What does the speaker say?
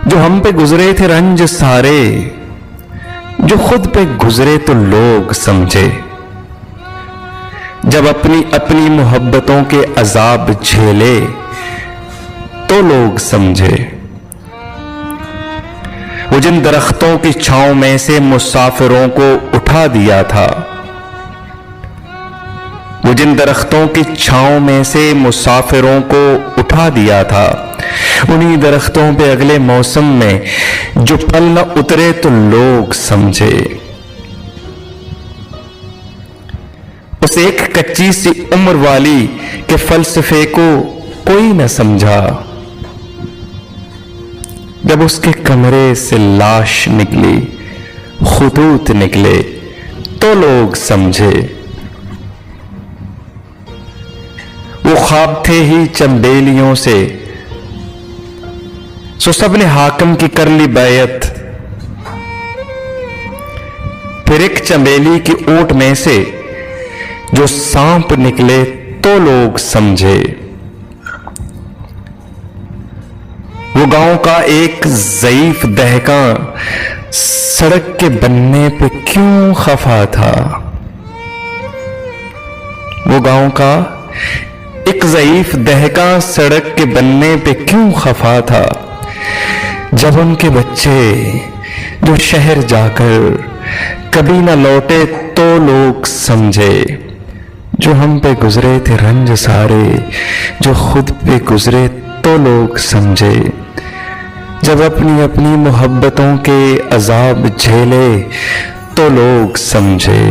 जो हम पे गुजरे थे रंज सारे, जो खुद पे गुजरे तो लोग समझे। जब अपनी अपनी मोहब्बतों के अजाब झेले तो लोग समझे। वो जिन दरख्तों की छांव में से मुसाफिरों को उठा दिया था, वो जिन दरख्तों की छांव में से मुसाफिरों को उठा दिया था, उन्हीं दरख्तों पे अगले मौसम में जो पल न उतरे तो लोग समझे। उस एक कच्ची सी उम्र वाली के फलसफे को कोई न समझा। जब उसके कमरे से लाश निकली, खुतूत निकले तो लोग समझे। वो ख्वाब थे ही चंबेलियों से, सो सबने हाकिम की कर ली बैयत। फिर एक चंबेली की ओट में से जो सांप निकले तो लोग समझे। वो गांव का एक ज़ईफ दहका सड़क के बनने पे क्यों खफा था। वो गांव का एक ज़ईफ दहका सड़क के बनने पे क्यों खफा था। जब उनके बच्चे जो शहर जाकर कभी न लौटे तो लोग समझे। जो हम पे गुजरे थे रंज सारे, जो खुद पे गुजरे तो लोग समझे। जब अपनी अपनी मोहब्बतों के अजाब झेले तो लोग समझे।